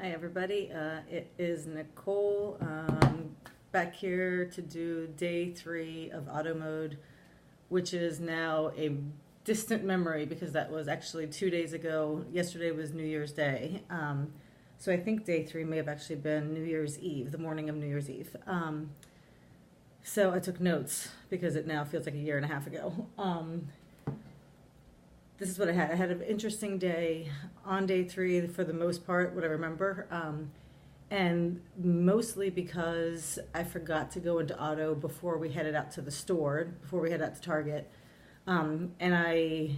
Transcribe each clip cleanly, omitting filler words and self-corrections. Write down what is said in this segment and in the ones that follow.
Hi everybody, it is Nicole back here to do day 3 of auto mode, which is now a distant memory because that was actually 2 days ago. Yesterday was New Year's Day. So I think day 3 may have actually been New Year's Eve, the morning of New Year's Eve. So I took notes because it now feels like a year and a half ago. This is what I had. I had an interesting day on day 3 for the most part, what I remember. And mostly because I forgot to go into auto before we headed out to the store, before we headed out to Target. And I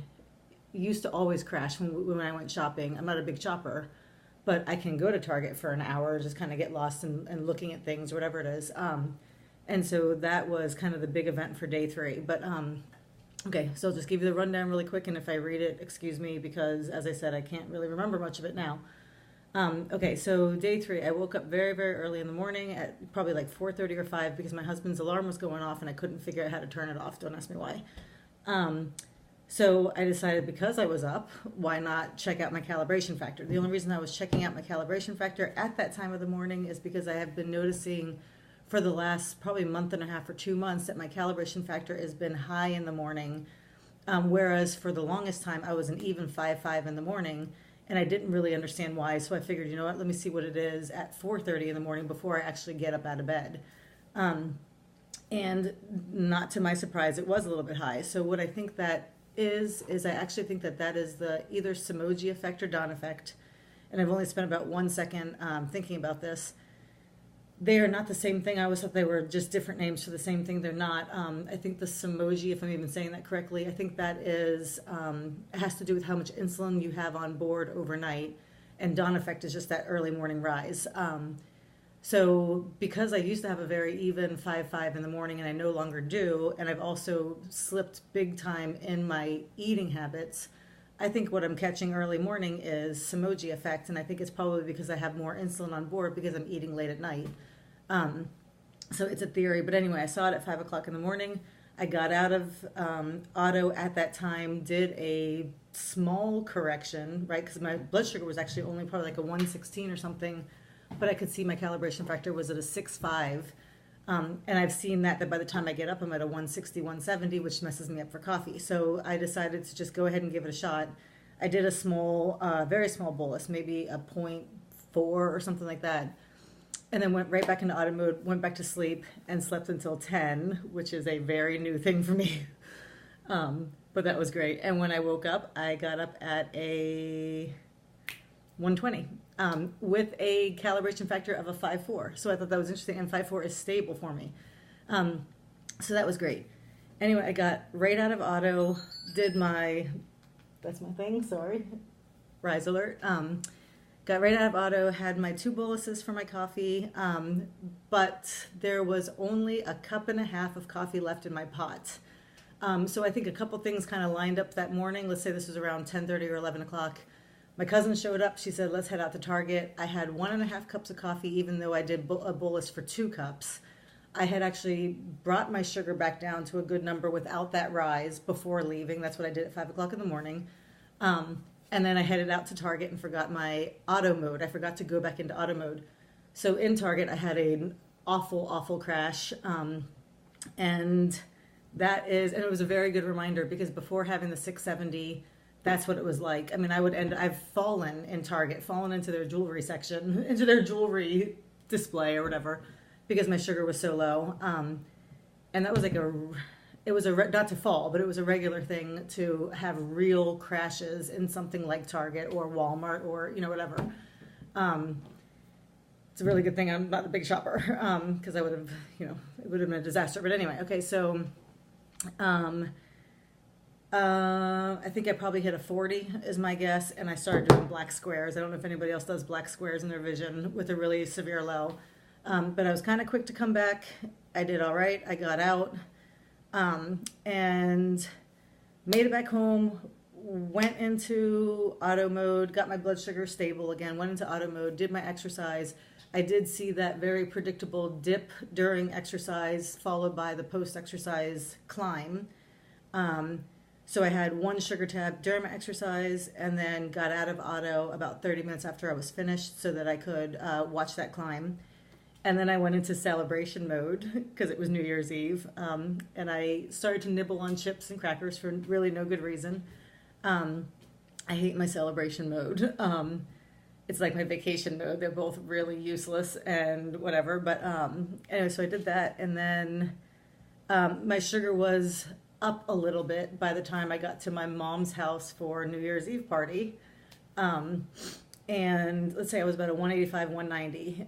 used to always crash when I went shopping. I'm not a big shopper, but I can go to Target for an hour, just kind of get lost in looking at things or whatever it is. And so that was kind of the big event for day 3. But okay, so I'll just give you the rundown really quick, and if I read it, excuse me, because as I said, I can't really remember much of it now. Okay, so day 3, I woke up very, very early in the morning at probably like 4:30 or 5 because my husband's alarm was going off and I couldn't figure out how to turn it off. Don't ask me why. So I decided because I was up, why not check out my calibration factor? The only reason I was checking out my calibration factor at that time of the morning is because I have been noticing for the last probably month and a half or 2 months that my calibration factor has been high in the morning, whereas for the longest time I was an even 5.5 in the morning, and I didn't really understand why. So I figured, you know what, let me see what it is at 4:30 in the morning before I actually get up out of bed. And not to my surprise, it was a little bit high. So what I think that is I actually think that that is the either Samoji effect or Dawn effect. And I've only spent about 1 second thinking about this. They are not the same thing. I always thought they were just different names for the same thing. They're not. I think the Samoji, if I'm even saying that correctly, I think that is it has to do with how much insulin you have on board overnight, and dawn effect is just that early morning rise. So because I used to have a very even 5.5 in the morning, and I no longer do, and I've also slipped big time in my eating habits, I think what I'm catching early morning is Samoji effect, and I think it's probably because I have more insulin on board because I'm eating late at night. Um, so it's a theory, but anyway, I saw it at 5 o'clock in the morning. I got out of auto at that time, did a small correction, right? Because my blood sugar was actually only probably like a 116 or something, but I could see my calibration factor was at a 6.5. And I've seen that by the time I get up, I'm at a 160, 170, which messes me up for coffee. So I decided to just go ahead and give it a shot. I did a small, very small bolus, maybe a point 4 or something like that. And then went right back into auto mode, went back to sleep, and slept until 10, which is a very new thing for me. But that was great. And when I woke up, I got up at a 120 with a calibration factor of a 5.4. So I thought that was interesting, and 5.4 is stable for me. So that was great. Anyway, I got right out of auto, did my, that's my thing, sorry, rise alert. Got right out of auto, had my 2 boluses for my coffee, but there was only a cup and a half of coffee left in my pot. So I think a couple things kind of lined up that morning. Let's say this was around 10:30 or 11 o'clock. My cousin showed up. She said, let's head out to Target. I had 1.5 cups of coffee, even though I did a bolus for 2 cups. I had actually brought my sugar back down to a good number without that rise before leaving. That's what I did at 5 o'clock in the morning. And then I headed out to Target and forgot my auto mode. I forgot to go back into auto mode. So in Target, I had an awful, awful crash. And and it was a very good reminder because before having the 670, that's what it was like. I mean, I've fallen in Target, fallen into their jewelry section, into their jewelry display or whatever, because my sugar was so low. And that was like not to fall, but it was a regular thing to have real crashes in something like Target or Walmart or, whatever. It's a really good thing I'm not a big shopper, because I would have, it would have been a disaster. But anyway, okay, so I think I probably hit a 40 is my guess, and I started doing black squares. I don't know if anybody else does black squares in their vision with a really severe low, but I was kind of quick to come back. I did all right. I got out and made it back home, went into auto mode, got my blood sugar stable again, went into auto mode, did my exercise. I did see that very predictable dip during exercise followed by the post-exercise climb. So I had one sugar tab during my exercise and then got out of auto about 30 minutes after I was finished so that I could watch that climb. And then I went into celebration mode because it was New Year's Eve. And I started to nibble on chips and crackers for really no good reason. I hate my celebration mode. It's like my vacation mode. They're both really useless and whatever. But anyway, so I did that. And then my sugar was up a little bit by the time I got to my mom's house for New Year's Eve party. And let's say I was about a 185, 190.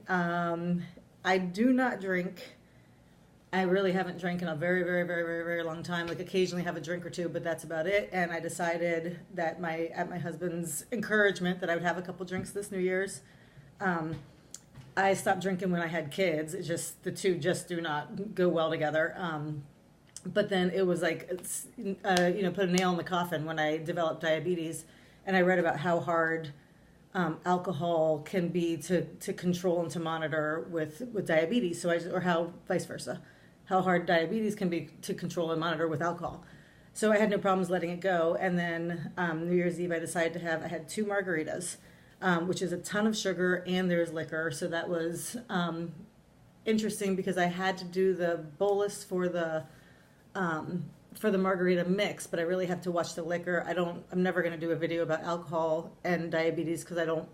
I do not drink. I really haven't drank in a very, very, very, very, very long time. Like occasionally have a drink or two, but that's about it. And I decided that at my husband's encouragement that I would have a couple drinks this New Year's. I stopped drinking when I had kids. It's just the two just do not go well together. But then it was like, put a nail in the coffin when I developed diabetes. And I read about how hard alcohol can be to control and to monitor with diabetes. Or how vice versa, how hard diabetes can be to control and monitor with alcohol. So I had no problems letting it go. And then New Year's Eve, I had 2 margaritas, which is a ton of sugar and there's liquor. So that was interesting because I had to do the bolus for the margarita mix, but I really have to watch the liquor. I'm never going to do a video about alcohol and diabetes because I don't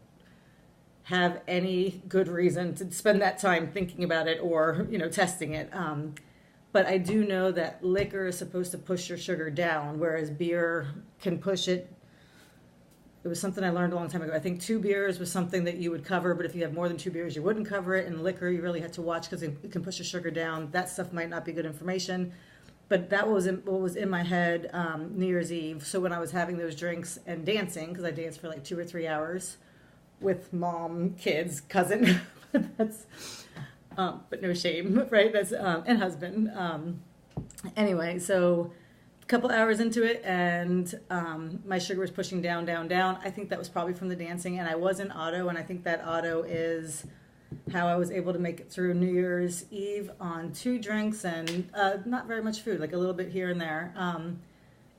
have any good reason to spend that time thinking about it or, testing it. But I do know that liquor is supposed to push your sugar down, whereas beer can push it. It was something I learned a long time ago. I think 2 beers was something that you would cover, but if you have more than 2 beers, you wouldn't cover it. And liquor, you really had to watch because it can push your sugar down. That stuff might not be good information. But that was what was in my head New Year's Eve. So when I was having those drinks and dancing, because I danced for like 2 or 3 hours with mom, kids, cousin, but no shame, right? That's and husband. Anyway, so a couple hours into it, and my sugar was pushing down, down, down. I think that was probably from the dancing, and I was in auto, and I think that auto is how I was able to make it through New Year's Eve on 2 drinks and not very much food, like a little bit here and there,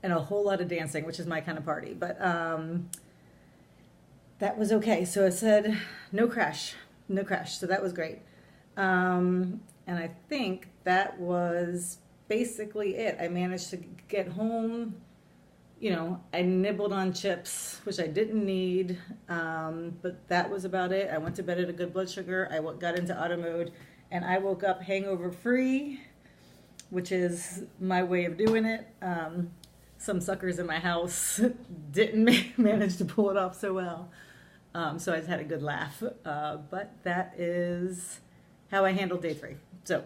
and a whole lot of dancing, which is my kind of party. But that was okay. So I said, no crash. So that was great. And I think that was basically it. I managed to get home. I nibbled on chips, which I didn't need, but that was about it. I went to bed at a good blood sugar. I got into auto mode, and I woke up hangover free, which is my way of doing it. Some suckers in my house didn't manage to pull it off so well, so I just had a good laugh. But that is how I handled day 3. So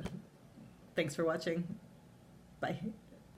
thanks for watching. Bye.